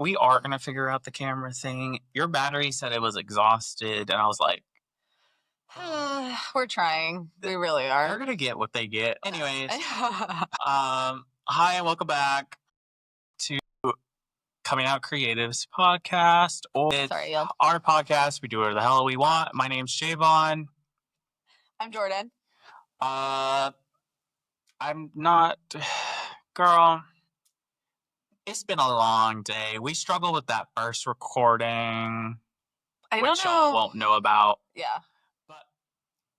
we are going to figure out the camera thing. Your battery said it was exhausted, and I was like, We're trying. We really they're are. going to get what they get. Anyways, hi, and welcome back to Coming Out Creatives podcast. Or it's our podcast. We do whatever the hell we want. My name's Jayvon. I'm Jordan. I'm not... Girl... It's been a long day. We struggled with that first recording. Which y'all won't know about. Yeah. But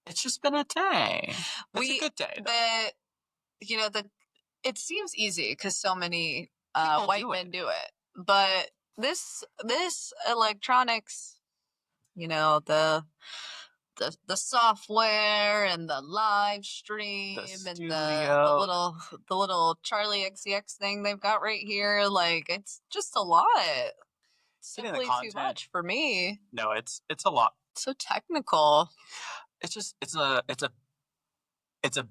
it's just been a day. It's a good day. It seems easy because so many white men do it. But this electronics, the software and the live stream and the little Charlie XCX thing they've got right here, like it's just a lot. Simply too much for me. No, it's a lot. So technical. It's a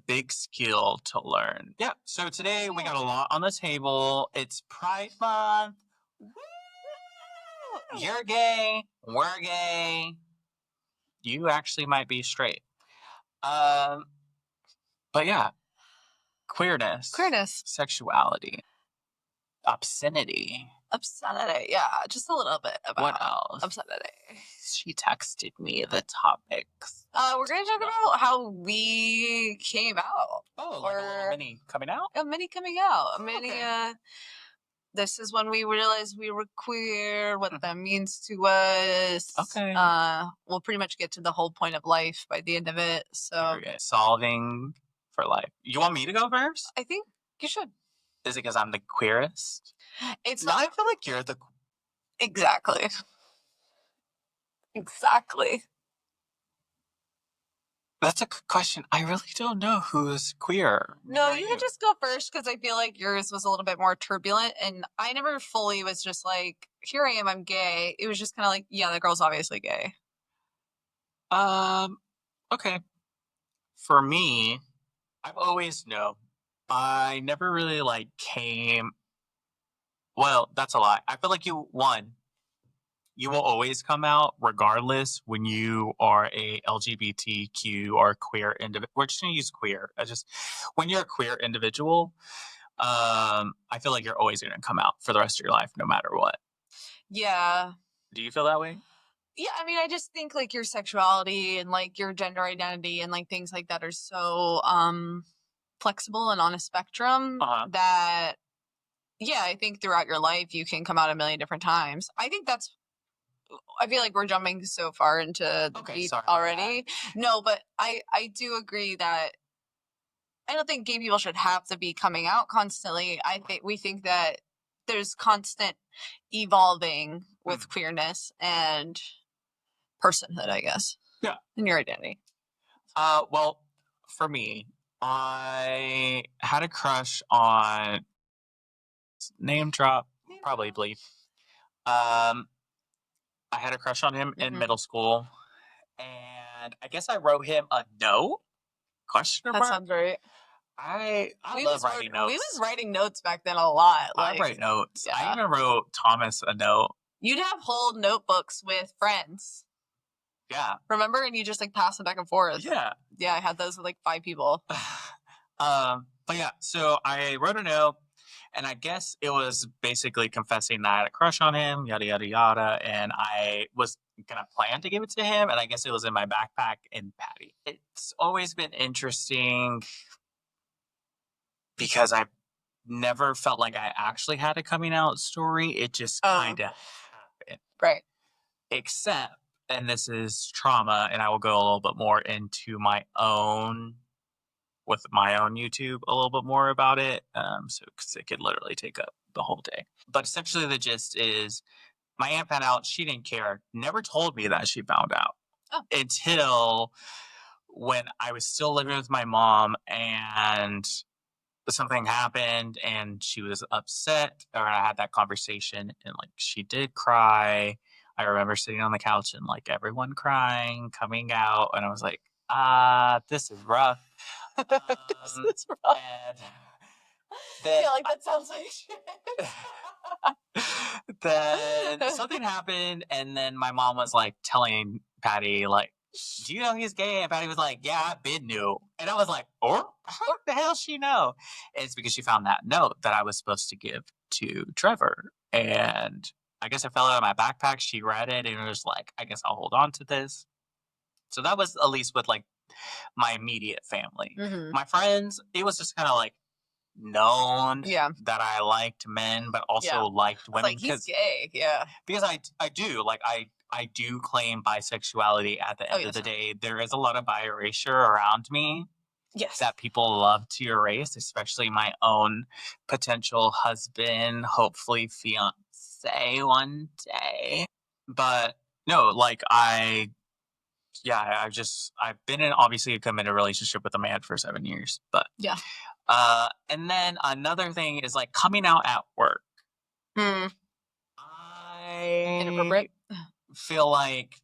big skill to learn. Yeah. So today we got a lot on the table. It's Pride Month. Woo! You're gay. We're gay. You actually might be straight. But yeah. Queerness. Sexuality. Obscenity. Yeah, just a little bit about what else? Obscenity. She texted me the topics. We're going to talk about how we came out. Oh, like a mini coming out? A mini coming out. This is when we realized we were queer, what that means to us. Okay. We'll pretty much get to the whole point of life by the end of it. So solving for life. You want me to go first? I think you should. Is it because I'm the queerest? It's not. I feel like you're the... Exactly. That's a good question. I really don't know who's queer. No, you can just go first because I feel like yours was a little bit more turbulent, and I never fully was just like, here I am, I'm gay. It was just kind of like, yeah, the girl's obviously gay. Okay. For me, I've always known. I never really came... Well, that's a lie. I feel like you will always come out regardless when you are a LGBTQ or queer individual. We're just going to use queer. When you're a queer individual, I feel like you're always going to come out for the rest of your life, no matter what. Yeah. Do you feel that way? Yeah, I mean, I just think your sexuality and your gender identity and things like that are so flexible and on a spectrum that, yeah, I think throughout your life you can come out a million different times. I feel like we're jumping so far into the deep already. No, but I do agree that I don't think gay people should have to be coming out constantly. We think that there's constant evolving with queerness and personhood, I guess. Yeah. And your identity. Well, for me, I had a crush on... Name drop, probably bleep. I had a crush on him in middle school, and I guess I wrote him a note? Question mark? That sounds right. I love writing notes. We was writing notes back then a lot. I write notes. Yeah. I even wrote Thomas a note. You'd have whole notebooks with friends. Yeah. Remember? And you just pass them back and forth. Yeah. Yeah, I had those with 5 people. But yeah, so I wrote a note. And I guess it was basically confessing that I had a crush on him, yada, yada, yada. And I was going to plan to give it to him. And I guess it was in my backpack in Patty. It's always been interesting because I never felt like I actually had a coming out story. It just kind of happened. Right. Except, and this is trauma, and I will go a little bit more into my own YouTube a little bit more about it, because it could literally take up the whole day. But essentially the gist is my aunt found out. She didn't care, never told me that she found out until when I was still living with my mom and something happened and she was upset, or I had that conversation and she did cry. I remember sitting on the couch and everyone crying, coming out, and I was like, this is rough. This is rough. Then that sounds like shit. Then something happened, and then my mom was like telling Patty, like, do you know he's gay? And Patty was like, yeah, I been knew. And I was like, how the hell she know? And it's because she found that note that I was supposed to give to Trevor. And I guess it fell out of my backpack. She read it and was like, I guess I'll hold on to this. So that was at least with like my immediate family. Mm-hmm. My friends, it was just kind of like known Yeah. that I liked men, but also liked women. Like, he's gay, yeah. Because I do, like, I do claim bisexuality at the end of the day. There is a lot of bi erasure around me. Yes. That people love to erase, especially my own potential husband, hopefully fiance one day. But no, like I've been in obviously a committed relationship with a man for 7 years. But yeah. And then another thing is like coming out at work. Inappropriate. Feel like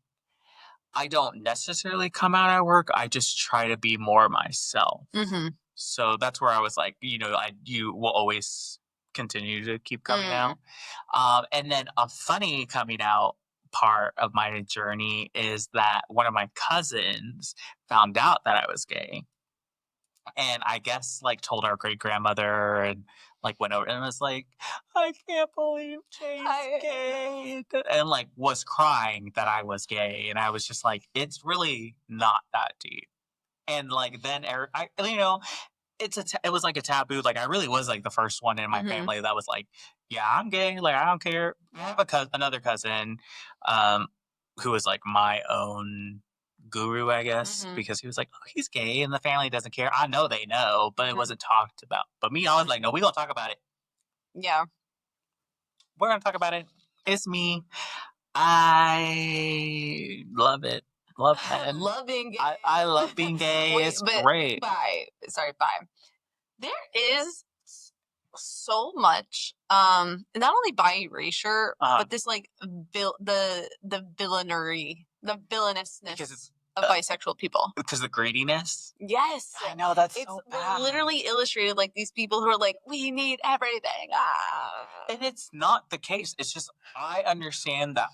I don't necessarily come out at work. I just try to be more myself. Mm-hmm. So that's where I was like, you will always continue to keep coming out. And then a funny coming out part of my journey is that one of my cousins found out that I was gay. And I guess like told our great grandmother and like went over and was like, I can't believe Jay's gay. And like was crying that I was gay. And I was just like, it's really not that deep. And like then it was like a taboo. Like I really was like the first one in my family that was like, yeah, I'm gay. Like I don't care. I have another cousin who was like my own guru, I guess, because he was like, oh, he's gay and the family doesn't care. I know they know, but it wasn't talked about. But me, I was like, no, we're gonna talk about it. Yeah. We're gonna talk about it. It's me. I love it. Love that. Love being gay. I love being gay. It's great. Bye. There is so much not only by erasure but this like the villainousness of bisexual people, because the greediness. Yes, I know, that's so bad. Literally illustrated like these people who are like, we need everything, and it's not the case. It's just I understand that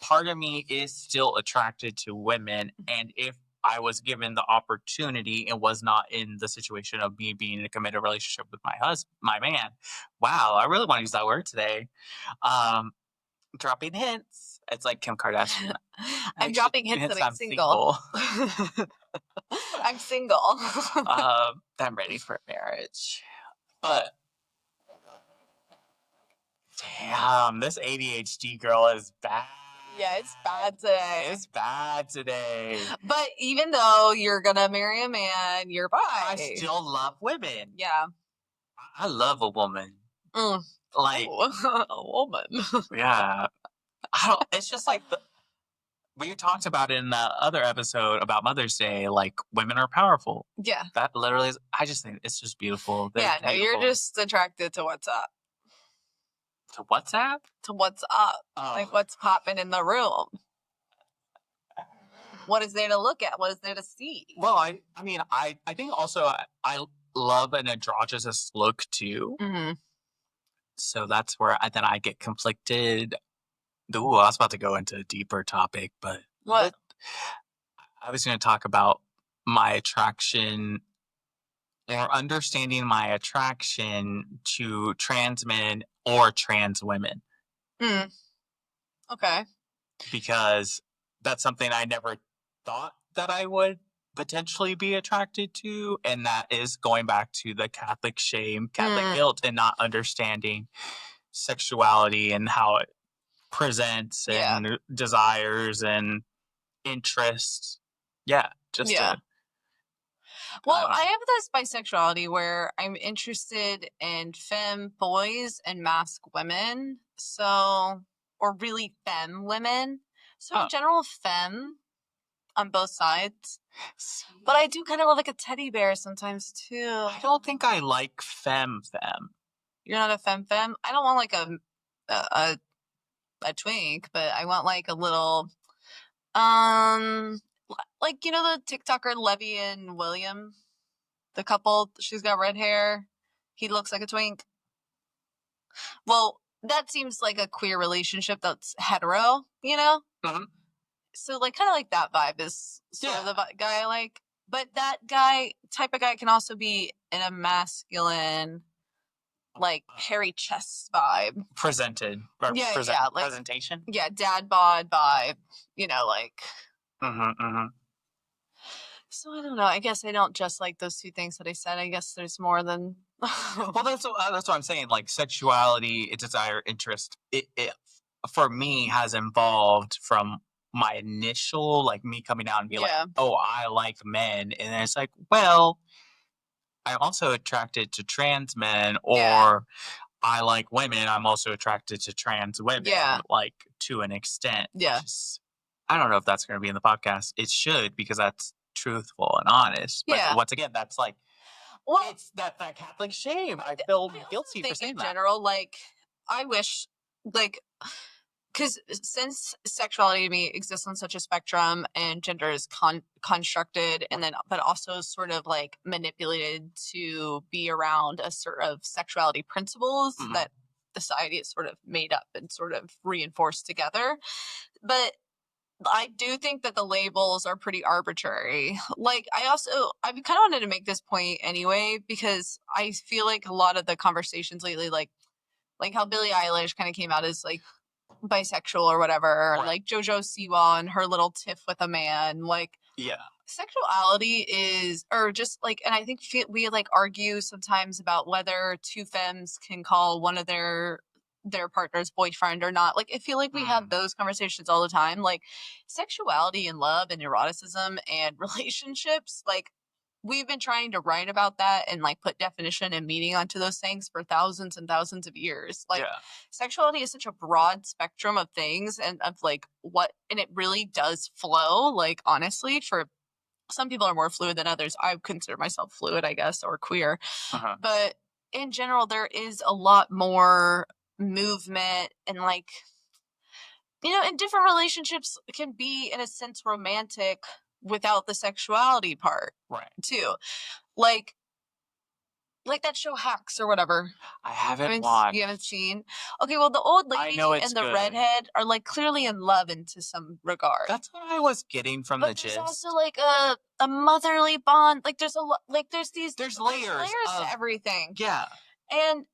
part of me is still attracted to women, and if I was given the opportunity and was not in the situation of me being in a committed relationship with my man. Wow, I really want to use that word today. Dropping hints. It's like Kim Kardashian. I'm dropping hints that I'm single. I'm single. I'm ready for marriage. But damn, this ADHD girl is bad. Yeah, it's bad today. It's bad today. But even though you're gonna marry a man, you're bi. I still love women. Yeah. I love a woman. Like a woman. Yeah. It's just like we talked about in the other episode about Mother's Day, like women are powerful. Yeah. That literally is, I just think it's just beautiful. No, you're just attracted to what's up. To WhatsApp? To what's up. Like what's popping in the room. What is there to look at? What is there to see? Well, I mean, I think also I love an androgynous look too. So that's where I get conflicted. Ooh, I was about to go into a deeper topic, but what? I was going to talk about my attraction or understanding my attraction to trans men or trans women. Okay. Because that's something I never thought that I would potentially be attracted to. And that is going back to the Catholic shame, Catholic guilt, and not understanding sexuality and how it presents and desires and interests. Yeah. Well, I have this bisexuality where I'm interested in femme boys and masc women. So, or really femme women. So in general, femme on both sides. But I do kind of love like a teddy bear sometimes too. I don't think I like femme. You're not a femme? I don't want like a twink, but I want like a little, like, you know, the TikToker Levy and William, the couple, she's got red hair. He looks like a twink. Well, that seems like a queer relationship that's hetero, you know? Mm-hmm. So, like, kind of like that vibe is sort of the guy I like. But that type of guy can also be in a masculine, like, hairy chest vibe. Presented. Yeah, like, presentation? Yeah, dad bod vibe, you know, like. Mm-hmm, mm-hmm. So I don't know. I guess I don't just like those two things that I said. I guess there's more than. Well, that's what I'm saying. Like sexuality, desire, interest. It for me has evolved from my initial, like me coming out and being like, oh, I like men, and then it's like, well, I'm also attracted to trans men, or I like women. I'm also attracted to trans women, like to an extent. Yeah. I don't know if that's going to be in the podcast. It should, because that's truthful and honest. But once again, that's like, well, it's that Catholic shame. I feel guilty for saying that. In general, like, I wish, like, because since sexuality to me exists on such a spectrum and gender is constructed and then, but also sort of like manipulated to be around a sort of sexuality principles that the society is sort of made up and sort of reinforced together. But I do think that the labels are pretty arbitrary. Like, I kind of wanted to make this point anyway, because I feel like a lot of the conversations lately, like how Billie Eilish kind of came out as like bisexual or whatever, like JoJo Siwa and her little tiff with a man, like sexuality is, or just like, and I think we like argue sometimes about whether two femmes can call one of their partner's boyfriend or not. Like, I feel like we have those conversations all the time. Like, sexuality and love and eroticism and relationships, like, we've been trying to write about that and like put definition and meaning onto those things for thousands and thousands of years. Like, sexuality is such a broad spectrum of things and of like and it really does flow. Like, honestly, for some people are more fluid than others. I consider myself fluid, I guess, or queer. But in general, there is a lot more movement and like, you know, and different relationships can be in a sense romantic without the sexuality part too, like that show Hacks or whatever. I haven't watched. You haven't seen? Okay, well, the old lady and the redhead are like clearly in love into some regard. That's what I was getting from the gist. There's also like a motherly bond. Like, there's there's layers to everything. Yeah. And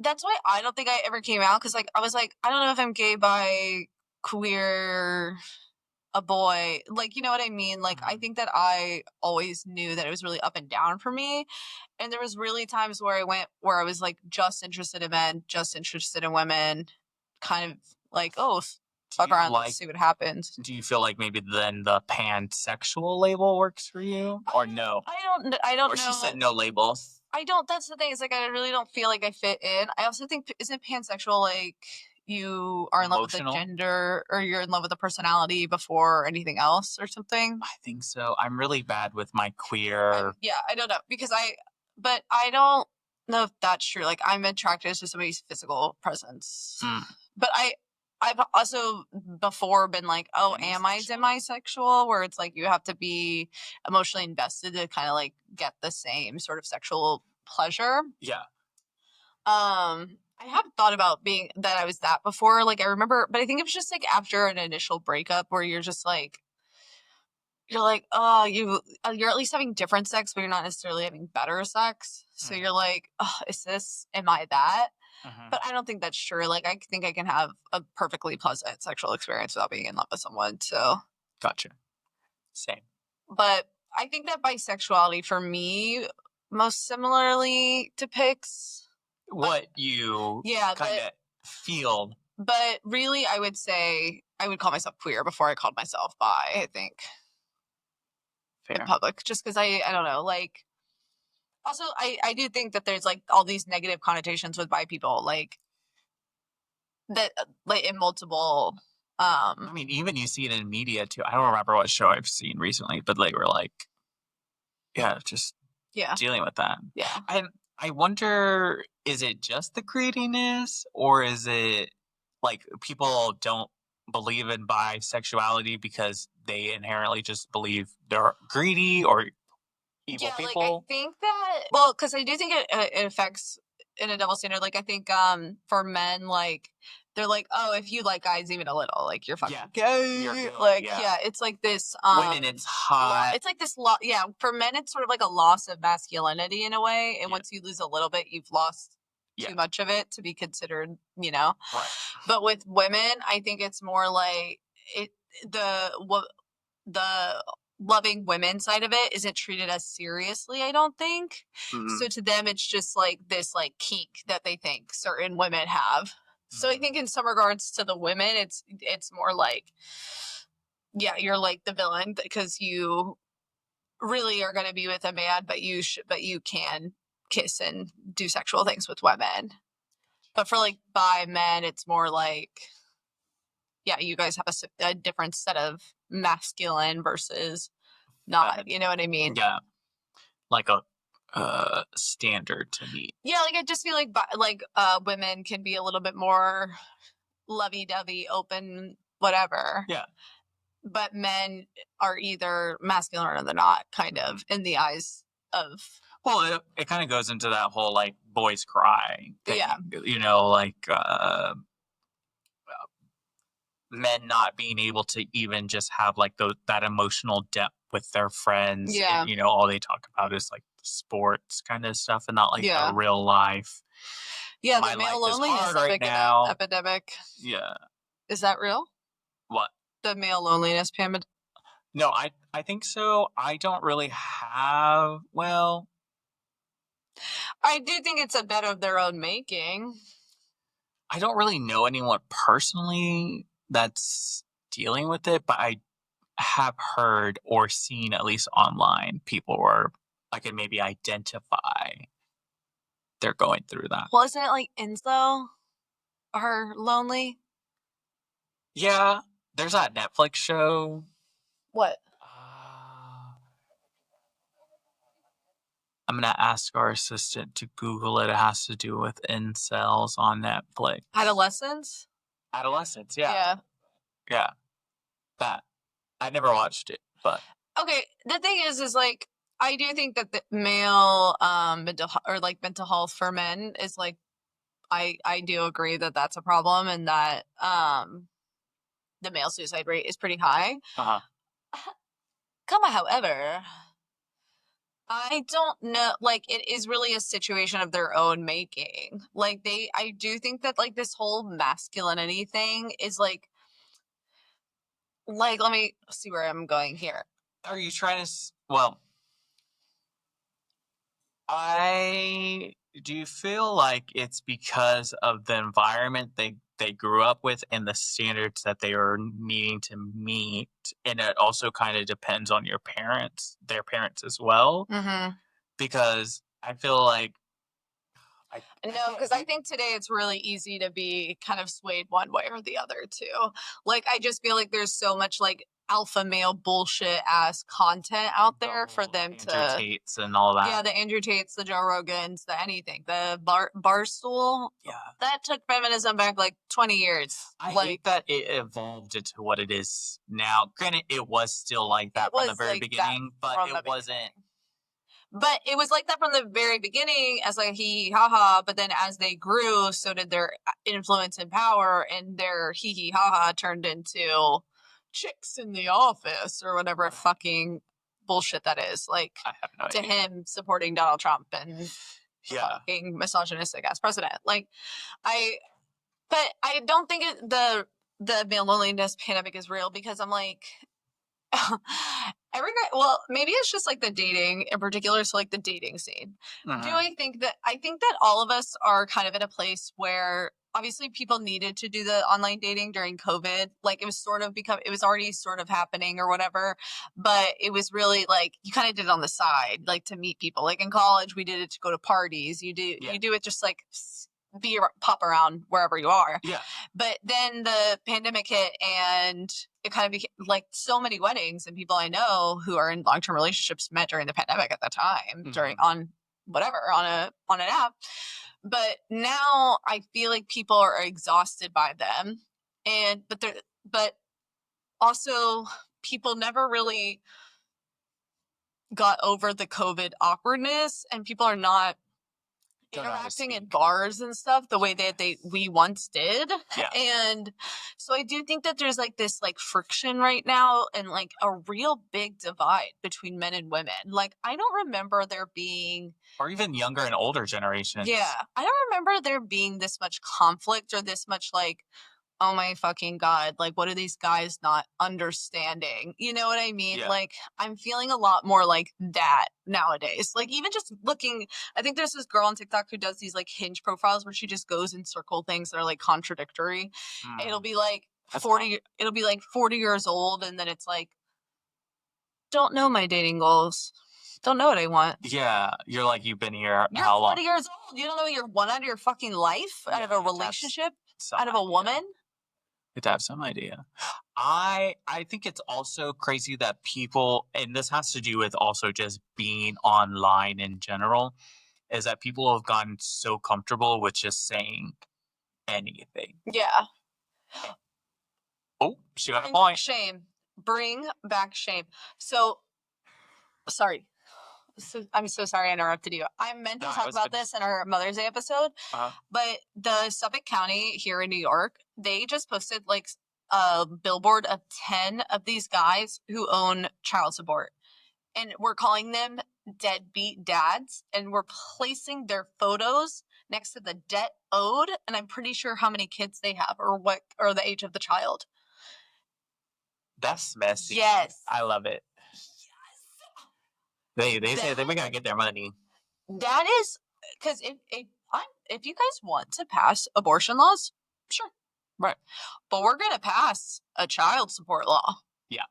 that's why I don't think I ever came out, because like I was like, I don't know if I'm gay, bi, queer, a boy, like, you know what I mean? Like, I think that I always knew that it was really up and down for me. And there was really times where I was like just interested in men, just interested in women, kind of like, oh, fuck around, let's see what happens. Do you feel like maybe then the pansexual label works for you, or no? I don't know. Or she said no labels. I don't. That's the thing. It's like I really don't feel like I fit in. I also think, isn't pansexual like you are in love with the gender, or you're in love with the personality before anything else or something? I think so. I'm really bad with my queer. I don't know, because but I don't know if that's true. Like, I'm attracted to somebody's physical presence, but I've also before been like, oh, am I demisexual? Where it's like you have to be emotionally invested to kind of like get the same sort of sexual pleasure. Yeah. I have thought about being that I was that before. Like, I remember, but I think it was just like after an initial breakup where you're just like, oh, you're at least having different sex, but you're not necessarily having better sex. So you're like, oh, am I that? But I don't think that's true. Like, I think I can have a perfectly pleasant sexual experience without being in love with someone. So. Gotcha. Same. But I think that bisexuality for me most similarly depicts what you kind of feel. But really, I would say I would call myself queer before I called myself bi, I think. Fair. In public. Just because I don't know, like, also I do think that there's like all these negative connotations with bi people, like that, like in multiple. I mean, even you see it in media too. I don't remember what show I've seen recently, but like we're like, just dealing with that. Yeah. I wonder, is it just the greediness, or is it like people don't believe in bisexuality because they inherently just believe they're greedy or evil people? Like, I think that, well, because I do think it affects in a double standard. Like, I think for men, like, they're like, oh, if you like guys even a little, like, you're fucking gay. You're good, like, yeah. it's like this Women, it's hot. it's like this yeah, for men it's sort of like a loss of masculinity in a way, and once you lose a little bit, you've lost too much of it to be considered, you know. Right. But with women, I think it's more like the loving women side of it isn't treated as seriously, I don't think. So to them, it's just like this like kink that they think certain women have. So I think in some regards to the women, it's more like, yeah, you're like the villain because you really are going to be with a man, but you can kiss and do sexual things with women. But for like bi men, it's more like, yeah, you guys have a different set of masculine versus not, you know what I mean? Yeah. Like a standard to meet. Yeah, like I just feel like women can be a little bit more lovey-dovey, open, whatever. Yeah. But men are either masculine or they're not, kind of, in the eyes of... Well, it kind of goes into that whole, like, boys cry thing. Yeah. You know, like, men not being able to even just have, like, that emotional depth with their friends. Yeah. And, you know, all they talk about is, like, sports kind of stuff and not, like, the real life. Yeah, the male loneliness epidemic. Yeah. Is that real? What? The male loneliness pandemic? No, I think so. I don't really have, well... I do think it's a bed of their own making. I don't really know anyone personally that's dealing with it, but I have heard or seen, at least online, people where I could maybe identify they're going through that. Well, isn't it like Inslo are lonely? Yeah, there's that Netflix show. What? I'm going to ask our assistant to Google it. It has to do with incels on Netflix. Adolescents? Adolescents, yeah. Yeah. That. I never watched it, but... Okay, the thing is like, I do think that the male mental health for men is like, I do agree that that's a problem and that the male suicide rate is pretty high. However, I don't know, like, it is really a situation of their own making. Like, I do think that, like, this whole masculinity thing is, like, let me see where I'm going here. Are you trying to, well, do you feel like it's because of the environment they grew up with and the standards that they are needing to meet, and it also kind of depends on their parents as well? Because I feel like no, because I think today it's really easy to be kind of swayed one way or the other too. Like, I just feel like there's so much like alpha male bullshit ass content out there for them to... Andrew Tates and all that. Yeah, the Andrew Tates, the Joe Rogans, the anything. The Barstool. Yeah. That took feminism back like 20 years. I hate that it evolved into what it is now. Granted, it was still like that from the very beginning, but it wasn't... But it was like that from the very beginning as like hee hee ha ha, but then as they grew, so did their influence and power, and their hee hee ha ha turned into chicks in the office or whatever fucking bullshit that is. Like, I have no idea. Him supporting Donald Trump and fucking misogynistic ass president. Like, but I don't think the male loneliness pandemic is real, because I'm like, well, maybe it's just like the dating in particular, so like the dating scene. I think that all of us are kind of in a place where obviously people needed to do the online dating during COVID. Like, it was already sort of happening or whatever, but it was really like, you kind of did it on the side, like to meet people. Like in college, we did it to go to parties. You do it just like pop around wherever you are. Yeah. But then the pandemic hit, and it kind of became like so many weddings, and people I know who are in long-term relationships met during the pandemic at the time, on an app. But now I feel like people are exhausted by them, but also people never really got over the COVID awkwardness, and people are not interacting in bars and stuff the way that we once did. Yeah. And so I do think that there's like this like friction right now and like a real big divide between men and women. Like I don't remember there being, or even younger and older generations. Yeah, I don't remember there being this much conflict or this much like, oh my fucking God, like what are these guys not understanding? You know what I mean? Yeah. Like I'm feeling a lot more like that nowadays. Like even just looking, I think there's this girl on TikTok who does these like Hinge profiles where she just goes and circle things that are like contradictory. And it'll be like 40, it'll be like 40 years old. And then it's like, don't know my dating goals. Don't know what I want. Yeah. You're like, you've been here You're how 40 long? years old. You don't know you're one out of your fucking life, out of a relationship, out of a woman. To have some idea. I think it's also crazy that people, and this has to do with also just being online in general, is that people have gotten so comfortable with just saying anything. Yeah. Oh, she got a point. Shame. Bring back shame. So, sorry. So, I'm so sorry I interrupted you. I meant to talk about this in our Mother's Day episode, but the Suffolk County here in New York, they just posted like a billboard of 10 of these guys who own child support. And we're calling them deadbeat dads. And we're placing their photos next to the debt owed. And I'm pretty sure how many kids they have or what, or the age of the child. That's messy. Yes. I love it. Yes. They say they gotta get their money. That is, because if you guys want to pass abortion laws, sure. Right. But we're going to pass a child support law. Yeah.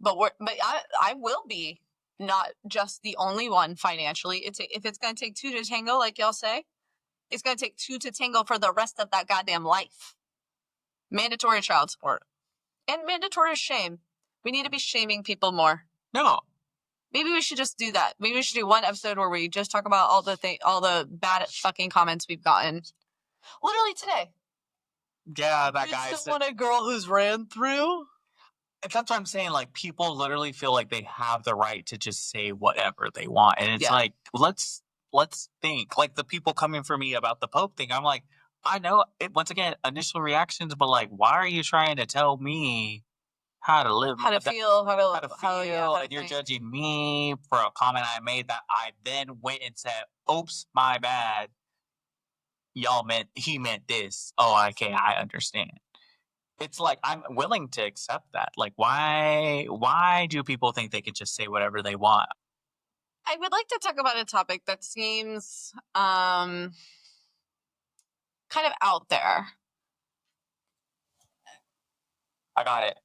But I will be not just the only one financially. If it's going to take two to tango, like y'all say, it's going to take two to tango for the rest of that goddamn life. Mandatory child support. And mandatory shame. We need to be shaming people more. No. Maybe we should just do that. Maybe we should do one episode where we just talk about all the bad fucking comments we've gotten. Literally today. Yeah, that guy. You still want a girl who's ran through? That's what I'm saying. Like, people literally feel like they have the right to just say whatever they want. And it's like, let's think. Like, the people coming for me about the Pope thing, I'm like, I know, once again, initial reactions, but like, why are you trying to tell me how to live? How to feel, how to feel, and you're judging me for a comment I made that I then went and said, oops, my bad. He meant this. Oh, okay, I understand. It's like, I'm willing to accept that. Like, why do people think they can just say whatever they want? I would like to talk about a topic that seems kind of out there. I got it.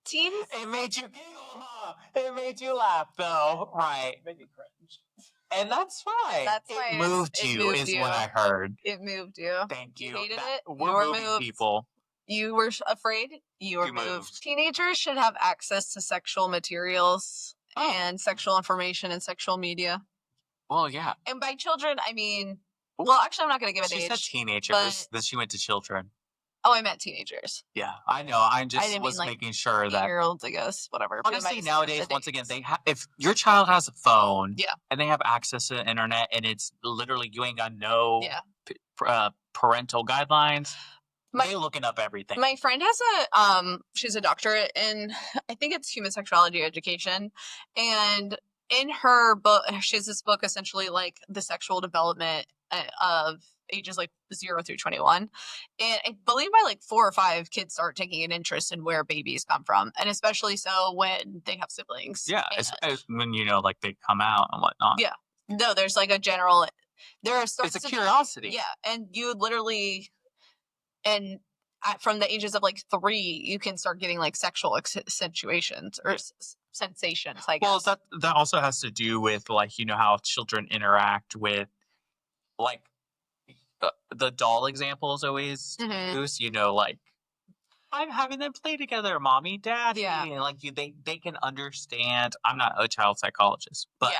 Teens. It made you giggle, huh? It made you laugh, though. Right. It made me cringe. And that's fine. That's fine. It moved you, is what I heard. It moved you. Thank you. You hated it. We're moving people. You were afraid. You were moved. Teenagers should have access to sexual materials and sexual information and sexual media. Well, yeah. And by children, I mean, well, actually, I'm not going to give an age. She said teenagers. Then she went to children. Oh, I meant teenagers. Yeah, I know. I just was making sure that 8-year-olds, I guess, whatever. Honestly, nowadays, once again, if your child has a phone, yeah, and they have access to the internet, and it's literally you ain't got no parental guidelines, they looking up everything. My friend has she's a doctorate in, I think it's human sexuality education, and in her book, she has this book essentially like the sexual development of ages like 0 through 21, and I believe by like 4 or 5 kids start taking an interest in where babies come from, and especially so when they have siblings. Yeah, when like they come out and whatnot. Yeah, no, there's like a general. It's a curiosity. Yeah, and you literally, and from the ages of like 3, you can start getting like sexual accentuations or sensations. I guess. Well, that also has to do with like how children interact with like. The doll example is always used, like I'm having them play together, mommy, daddy. Yeah. And like they can understand. I'm not a child psychologist, but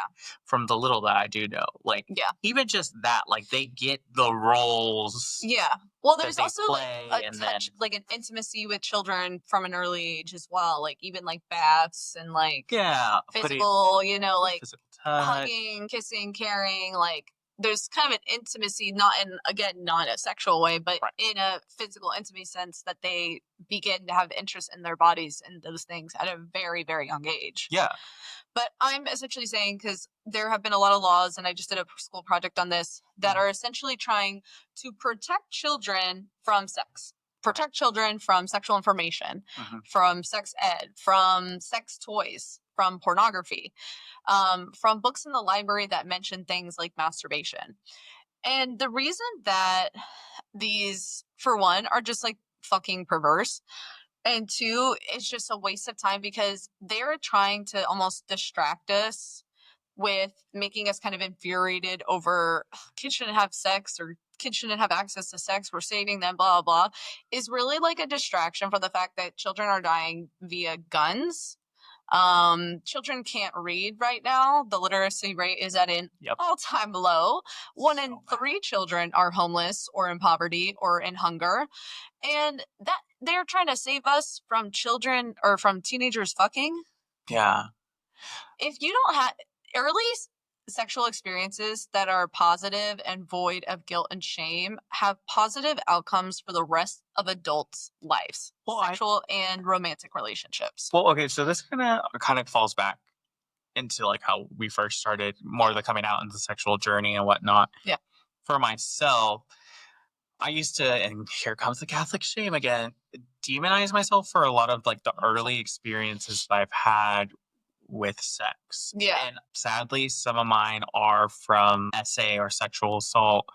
from the little that I do know, like even just that, like they get the roles. Yeah. Well, there's also like a touch, like an intimacy with children from an early age as well. Like even like baths and like physical, like physical hugging, kissing, caring, like there's kind of an intimacy, not in a sexual way, but in a physical intimacy sense that they begin to have interest in their bodies and those things at a very, very young age. Yeah. But I'm essentially saying, because there have been a lot of laws, and I just did a school project on this, that are essentially trying to protect children from sex, protect children from sexual information, from sex ed, from sex toys, from pornography, from books in the library that mention things like masturbation. And the reason that these, for one, are just like fucking perverse, and two, it's just a waste of time because they're trying to almost distract us with making us kind of infuriated over kids shouldn't have sex or kids shouldn't have access to sex. We're saving them, blah, blah, is really like a distraction from the fact that children are dying via guns. Children can't read right now. The literacy rate is at an all-time low. 1 in 3 children are homeless or in poverty or in hunger. And that they're trying to save us from children or from teenagers fucking. Yeah. If you don't have early sexual experiences that are positive and void of guilt and shame, have positive outcomes for the rest of adults' lives, sexual and romantic relationships. Well, okay, so this kind of falls back into like how we first started more of the coming out into the sexual journey and whatnot. Yeah. For myself, I used to, and here comes the Catholic shame again, demonize myself for a lot of like the early experiences that I've had with sex. Yeah. And sadly, some of mine are from SA or sexual assault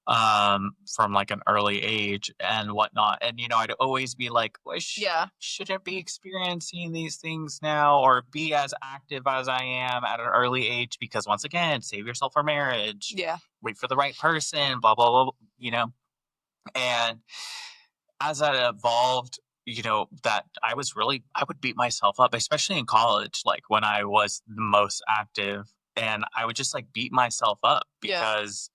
from like an early age and whatnot. And, you know, I'd always be like, well, shouldn't be experiencing these things now or be as active as I am at an early age because once again, save yourself for marriage. Yeah. Wait for the right person, blah, blah, blah, you know. And as that evolved, you know, that I would beat myself up, especially in college, like when I was the most active, and I would just like beat myself up because,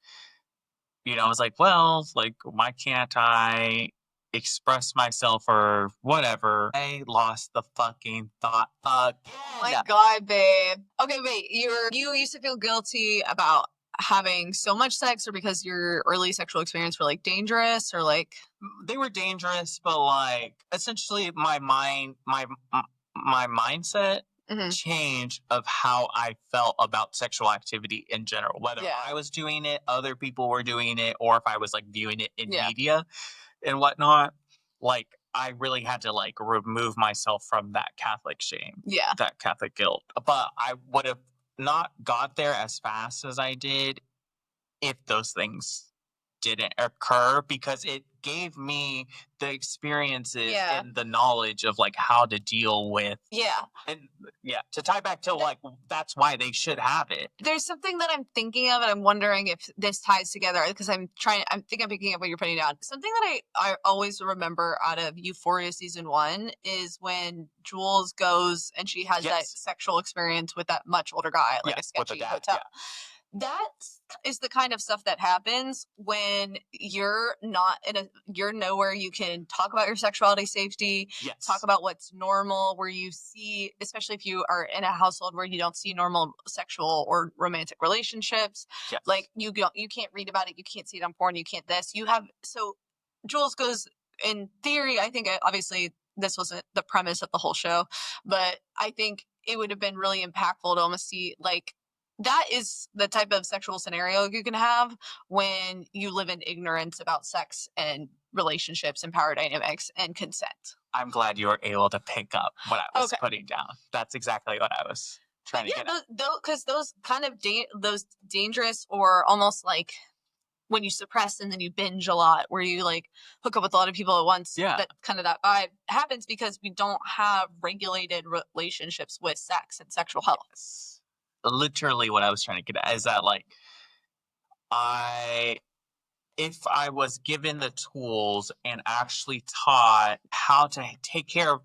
you know, I was like, well, like, why can't I express myself or whatever? I lost the fucking thought. Oh my God, babe. Okay, wait, you used to feel guilty about having so much sex, or because your early sexual experience were like dangerous, or like they were dangerous, but like essentially my mindset change of how I felt about sexual activity in general, whether I was doing it, other people were doing it, or if I was like viewing it in media and whatnot. Like I really had to like remove myself from that Catholic shame, that Catholic guilt. But I would have not got there as fast as I did if those things didn't occur, because it gave me the experiences and the knowledge of like how to deal with and to tie back to like that's why they should have it. There's something that I'm thinking of, and I'm wondering if this ties together because I'm picking up what you're putting down. Something that I always remember out of Euphoria season 1 is when Jules goes and she has that sexual experience with that much older guy at like a sketchy hotel. That is the kind of stuff that happens when you're nowhere you can talk about your sexuality safety, talk about what's normal, where you see, especially if you are in a household where you don't see normal sexual or romantic relationships, like you can't read about it, you can't see it on porn, you can't so Jules goes, in theory, I think obviously this wasn't the premise of the whole show, but I think it would have been really impactful to almost see like, that is the type of sexual scenario you can have when you live in ignorance about sex and relationships and power dynamics and consent. I'm glad you were able to pick up what I was putting down. That's exactly what I was trying to get at. Because those kind of those dangerous, or almost like when you suppress and then you binge a lot, where you like hook up with a lot of people at once, that kind of that vibe happens because we don't have regulated relationships with sex and sexual health. Literally what I was trying to get at is that like if I was given the tools and actually taught how to take care of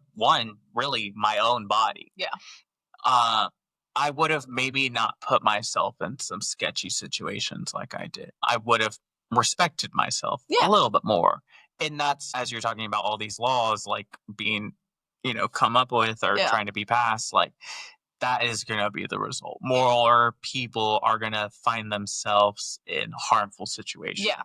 really my own body, I would have maybe not put myself in some sketchy situations like I did. I would have respected myself a little bit more. And that's, as you're talking about all these laws like being, you know, come up with or trying to be passed, like that is going to be the result. More people are going to find themselves in harmful situations. Yeah.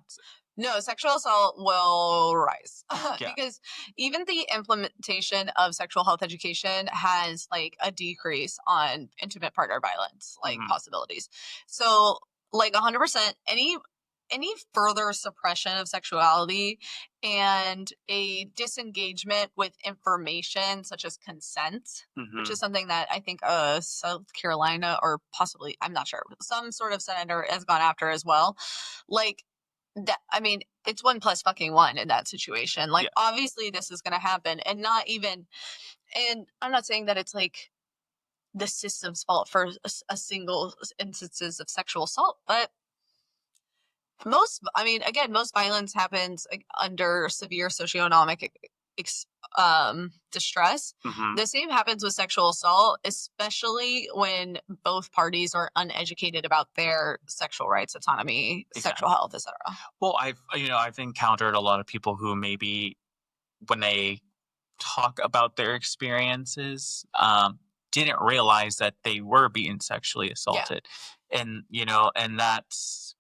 No, sexual assault will rise because even the implementation of sexual health education has like a decrease on intimate partner violence, like possibilities. So like 100%, any further suppression of sexuality and a disengagement with information such as consent, which is something that I think South Carolina or possibly, I'm not sure, some sort of senator has gone after as well. Like, that, I mean, it's 1 + fucking 1 in that situation. Like, obviously this is going to happen, and not even, and I'm not saying that it's like the system's fault for a single instances of sexual assault, but most violence happens like, under severe socioeconomic distress. The same happens with sexual assault, especially when both parties are uneducated about their sexual rights, autonomy, sexual health, etc. Well, I've encountered a lot of people who maybe when they talk about their experiences, didn't realize that they were being sexually assaulted. And, and that's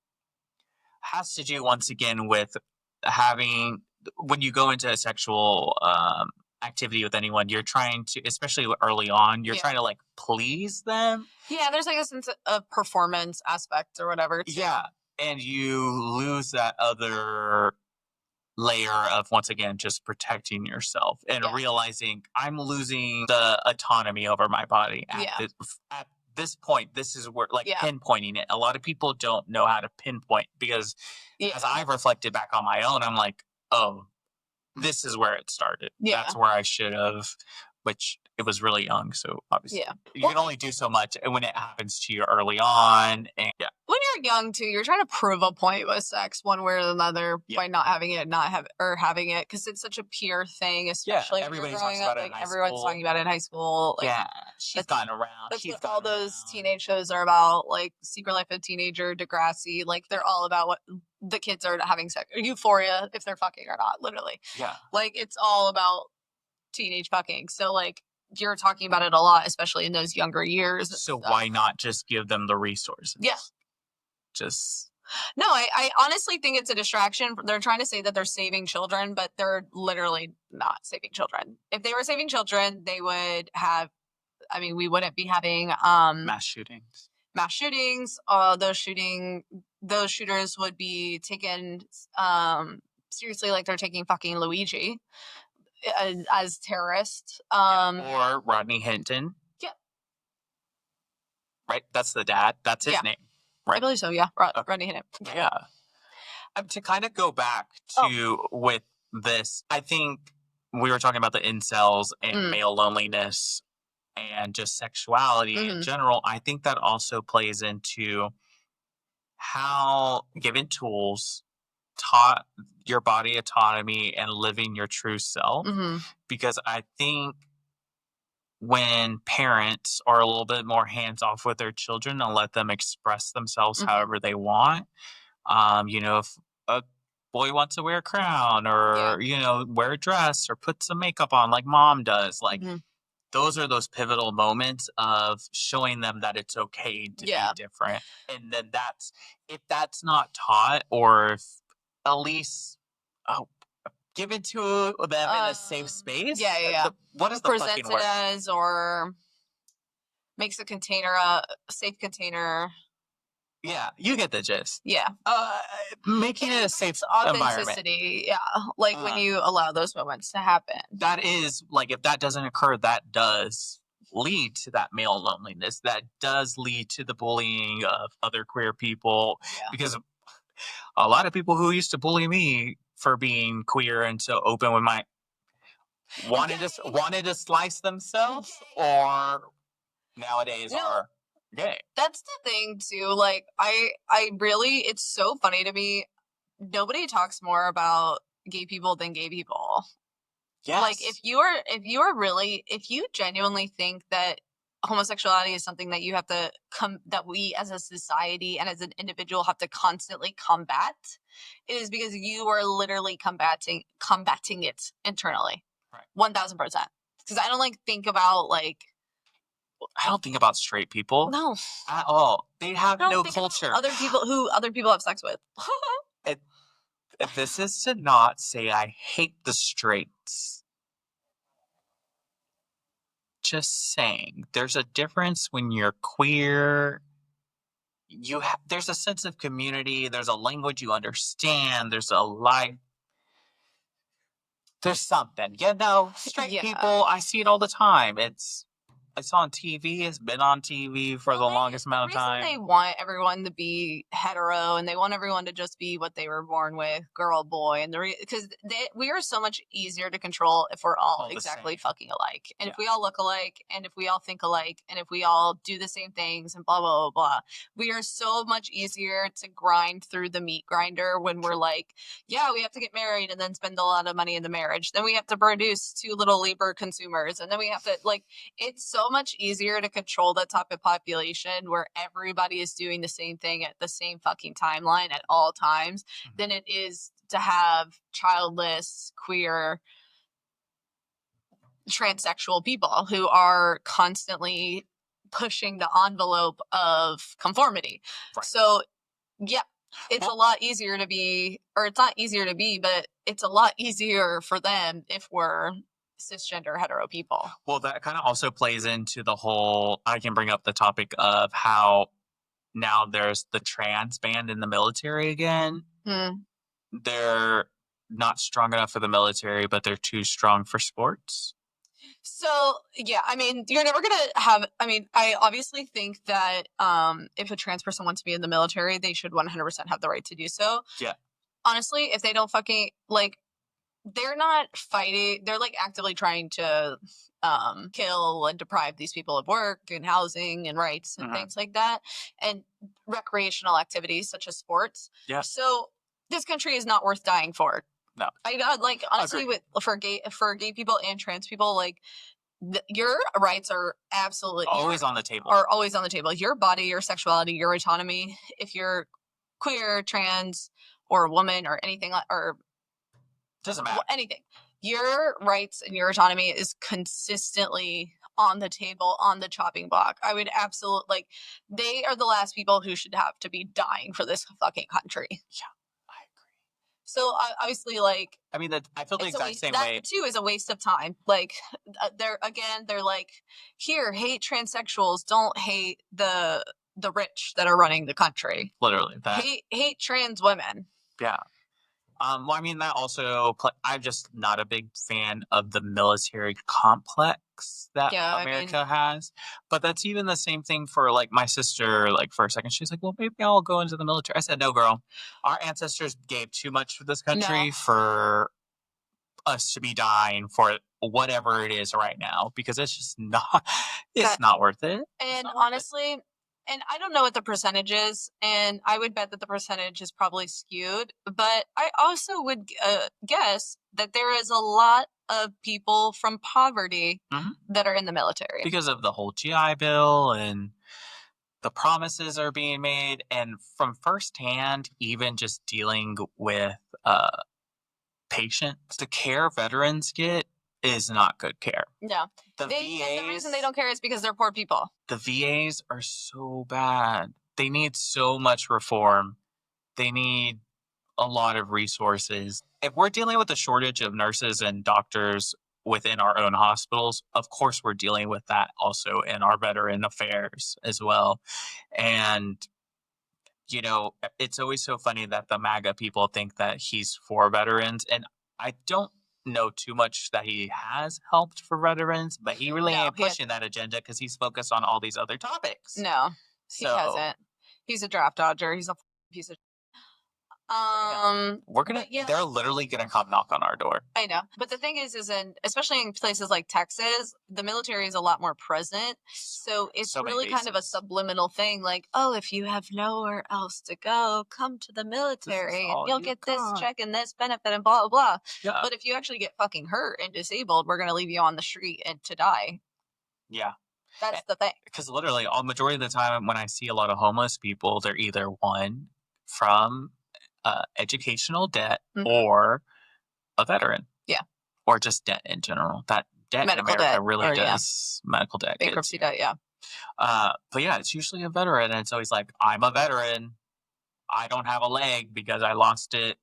has to do once again with having, when you go into a sexual activity with anyone, you're trying to, especially early on, you're trying to like please them. Yeah, there's like a sense of performance aspect or whatever. Too. Yeah. And you lose that other layer of, once again, just protecting yourself and realizing I'm losing the autonomy over my body at this point. This is where, like, pinpointing it. A lot of people don't know how to pinpoint because as I've reflected back on my own, I'm like, oh, this is where it started. That's where I should have, which it was really young. So obviously you can only do so much when it happens to you early on. And when you're young too, you're trying to prove a point with sex one way or another by not having it, having it. Cause it's such a pure thing, especially when you're growing up. Like everyone's talking about it in high school. Like, she's gotten around. That's what all those teenage shows are about. Like Secret Life of Teenager, Degrassi. Like they're all about what the kids are having sex, or Euphoria, if they're fucking or not, literally. Yeah. Like it's all about teenage fucking. So like you're talking about it a lot, especially in those younger years. So why not just give them the resources? Yeah. No, I honestly think it's a distraction. They're trying to say that they're saving children, but they're literally not saving children. If they were saving children, they would have, we wouldn't be having mass shootings. Those shooters would be taken seriously, like they're taking fucking Luigi as terrorists. Or Rodney Hinton. Yeah. Right? That's the dad. That's his name. Right? I believe so, yeah. Rodney Hinton. Yeah. To kind of go back to with this, I think we were talking about the incels and male loneliness and just sexuality in general. I think that also plays into how given tools taught your body autonomy and living your true self. Because I think when parents are a little bit more hands off with their children and let them express themselves however they want, if a boy wants to wear a crown or, wear a dress or put some makeup on like mom does, like those are those pivotal moments of showing them that it's okay to be different. And then if that's not taught, or if at least given to them in a safe space. What is the fucking word? Presented as, or makes a container a safe container. Yeah, you get the gist. Yeah. Making it a safe authenticity. Yeah. Like when you allow those moments to happen. That is, like, if that doesn't occur, that does lead to that male loneliness. That does lead to the bullying of other queer people. Yeah. Because a lot of people who used to bully me for being queer and so open with my wanted to slice themselves, or nowadays are gay. That's the thing too. Like I really, it's so funny to me. Nobody talks more about gay people than gay people. Yes. Like if you genuinely think that homosexuality is something that you have to that we as a society and as an individual have to constantly combat, it is because you are literally combating it internally. Right. 1000%. Because I don't think about I don't think about straight people. No. At all. They have no culture. Other people have sex with. This is to not say I hate the straights. Just saying. There's a difference when you're queer. There's a sense of community. There's a language you understand. There's something. Straight people, I see it all the time. It's on TV. It's been on TV for the longest amount of time. They want everyone to be hetero, and they want everyone to just be what they were born with, girl, boy, and because we are so much easier to control if we're all exactly fucking alike, and if we all look alike, and if we all think alike, and if we all do the same things, and blah blah blah blah. We are so much easier to grind through the meat grinder when we're like, yeah, we have to get married and then spend a lot of money in the marriage. Then we have to produce 2 little labor consumers, and then we have to it's so much easier to control that type of population where everybody is doing the same thing at the same fucking timeline at all times than it is to have childless, queer, transsexual people who are constantly pushing the envelope of conformity. Right. So, yeah, it's a lot easier to be, or it's not easier to be, but it's a lot easier for them if we're cisgender hetero people. Well, that kind of also plays into the whole, I can bring up the topic of how now there's the trans band in the military again. They're not strong enough for the military, but they're too strong for sports. So, yeah, I mean, you're never going to have, I mean, I obviously think that if a trans person wants to be in the military, they should 100% have the right to do so. Yeah. Honestly, if they don't fucking, they're not fighting, they're actively trying to kill and deprive these people of work and housing and rights and things like that, and recreational activities such as sports. Yeah. So this country is not worth dying for. No. Honestly, for gay people and trans people, your rights are absolutely always on the table. Are always on the table. Your body, your sexuality, your autonomy. If you're queer, trans, or a woman, or anything or doesn't matter. Anything. Your rights and your autonomy is consistently on the table, on the chopping block. I would absolutely, they are the last people who should have to be dying for this fucking country. Yeah, I agree. So, obviously, I mean, I feel the exact same way. That, too, is a waste of time. They're here, hate transsexuals, don't hate the rich that are running the country. Literally. Hate trans women. Yeah. Well, I mean, that also, I'm just not a big fan of the military complex that America has. But that's even the same thing for, my sister, for a second. She's like, well, maybe I'll go into the military. I said, no, girl. Our ancestors gave too much for this country for us to be dying for whatever it is right now. Because it's just not, not worth it. And honestly... And I don't know what the percentage is, and I would bet that the percentage is probably skewed. But I also would guess that there is a lot of people from poverty that are in the military. Because of the whole GI Bill and the promises are being made. And from firsthand, even just dealing with patients, the care veterans get is not good care. No. The reason they don't care is because they're poor people. The VAs are so bad. They need so much reform. They need a lot of resources. If we're dealing with a shortage of nurses and doctors within our own hospitals, of course we're dealing with that also in our veteran affairs as well. And, it's always so funny that the MAGA people think that he's for veterans. And I don't know too much that he has helped for veterans, but he really ain't pushing that agenda because he's focused on all these other topics. No, he hasn't. He's a draft dodger. He's a piece of they're literally gonna come knock on our door. I know. But the thing is especially in places like Texas, the military is a lot more present. So it's really kind of a subliminal thing. If you have nowhere else to go, come to the military and you'll get this check and this benefit and blah, blah, blah. Yeah. But if you actually get fucking hurt and disabled, we're going to leave you on the street and to die. Yeah. That's the thing. Because literally, majority of the time when I see a lot of homeless people, they're either one from educational debt or a veteran. Yeah. Or just debt in general. That debt medical in America debt, really does medical debt. Bankruptcy debt, yeah. But yeah, it's usually a veteran, and it's always like, I'm a veteran. I don't have a leg because I lost it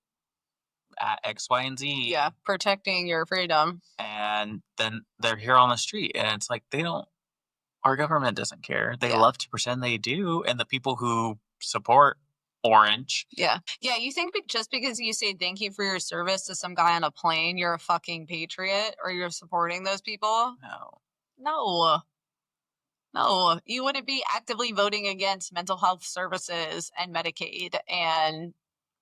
at X, Y, and Z. Yeah, protecting your freedom. And then they're here on the street, and it's like, our government doesn't care. They love to pretend they do, and the people who support Orange. Yeah. Yeah, you think just because you say thank you for your service to some guy on a plane, you're a fucking patriot or you're supporting those people? No. No, you wouldn't be actively voting against mental health services and Medicaid and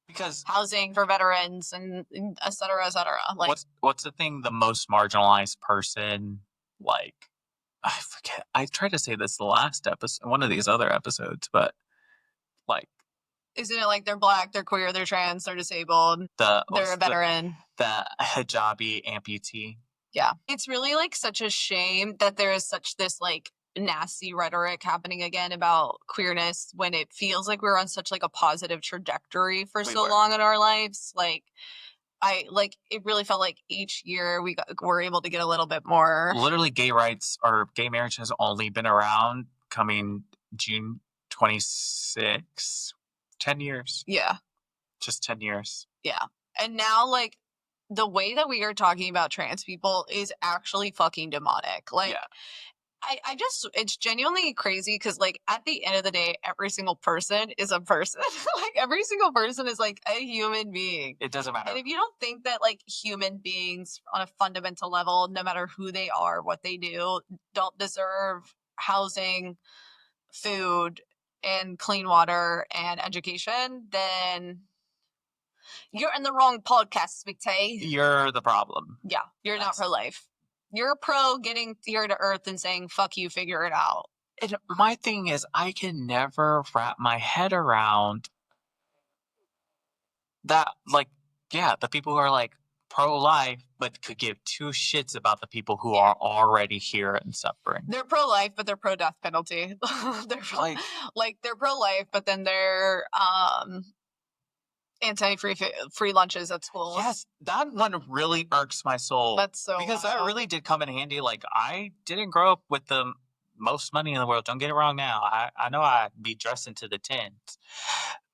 because housing for veterans and et cetera, et cetera. Like, what's the thing the most marginalized person, like, I forget. I tried to say this the last episode, one of these other episodes, but like, isn't it like they're black, they're queer, they're trans, they're disabled, they're a veteran? The hijabi amputee. Yeah. It's really like such a shame that there is such this like nasty rhetoric happening again about queerness when it feels like we're on such like a positive trajectory for so long in our lives. Like, it really felt like each year we're able to get a little bit more. Literally, gay rights or gay marriage has only been around coming June 26, 10 years. Yeah. Just 10 years. Yeah. And now, like, the way that we are talking about trans people is actually fucking demonic. Like, it's genuinely crazy because, like, at the end of the day, every single person is a person. Like, every single person is, like, a human being. It doesn't matter. And if you don't think that, like, human beings on a fundamental level, no matter who they are, what they do, don't deserve housing, food, and clean water and education, then you're in the wrong podcast, Sweetie. You're the problem. Yeah, you're not pro-life. You're pro getting here to Earth and saying, fuck you, figure it out. And my thing is, I can never wrap my head around that, like, yeah, the people who are, like, pro-life, but could give two shits about the people who are already here and suffering. They're pro-life, but they're pro-death penalty. They're they're pro-life, but then they're anti-free lunches at schools. Yes, that one really irks my soul. That's so because that really did come in handy. Like, I didn't grow up with the most money in the world. Don't get it wrong now. I know I'd be dressed into the tins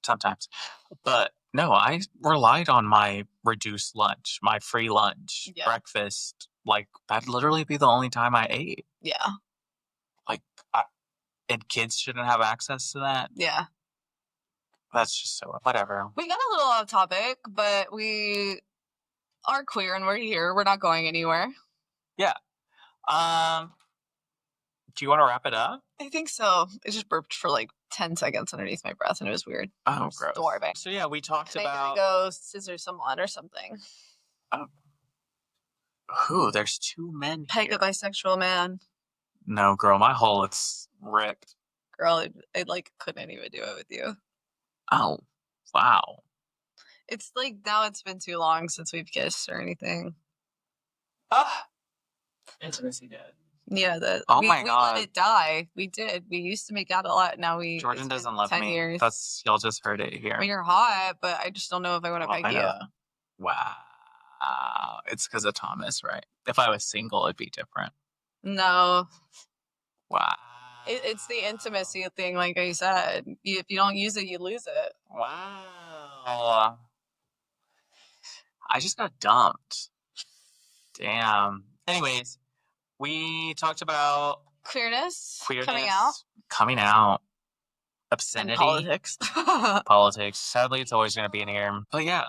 sometimes. But no, I relied on my reduced lunch, my free lunch, breakfast. Like, that'd literally be the only time I ate. Yeah. Like, and kids shouldn't have access to that. Yeah. That's just so whatever. We got a little off topic, but we are queer and we're here. We're not going anywhere. Yeah. Do you want to wrap it up? I think so. I just burped for like 10 seconds underneath my breath and it was weird. Oh, gross. So yeah, we talked about go scissor someone or something. Ooh, there's two men Peg here. A bisexual man. No, girl, my hole is ripped. Girl, I like couldn't even do it with you. Oh, wow. It's like now it's been too long since we've kissed or anything. Intimacy dead. Yeah, we let it die. We did. We used to make out a lot. Now Jordan doesn't love 10 me. Years. Y'all just heard it here. I mean, you're hot, but I just don't know if I want to peg you. Wow. It's because of Thomas, right? If I was single, it'd be different. No. Wow. It's the intimacy thing, like I said. If you don't use it, you lose it. Wow. I just got dumped. Damn. Anyways, we talked about queerness coming out, obscenity, and politics. Sadly, it's always going to be in here. But yeah,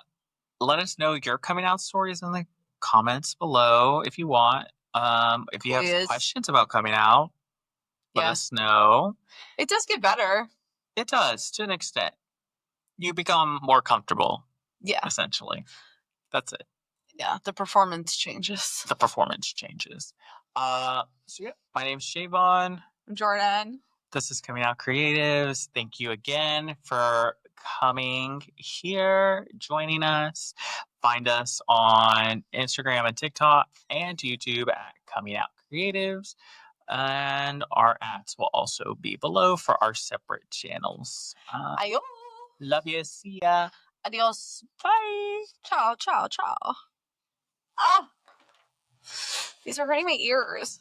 let us know your coming out stories in the comments below if you want. If you have questions about coming out, let us know. It does get better. It does, to an extent. You become more comfortable. Yeah. Essentially. That's it. Yeah, the performance changes. So yeah, my name's Jayvon. I'm Jordan. This is Coming Out Creatives. Thank you again for coming here, joining us. Find us on Instagram and TikTok and YouTube at Coming Out Creatives. And our ads will also be below for our separate channels. Ayo. Love you. See ya. Adios. Bye. Ciao, ciao, ciao. Ah! These are hurting my ears.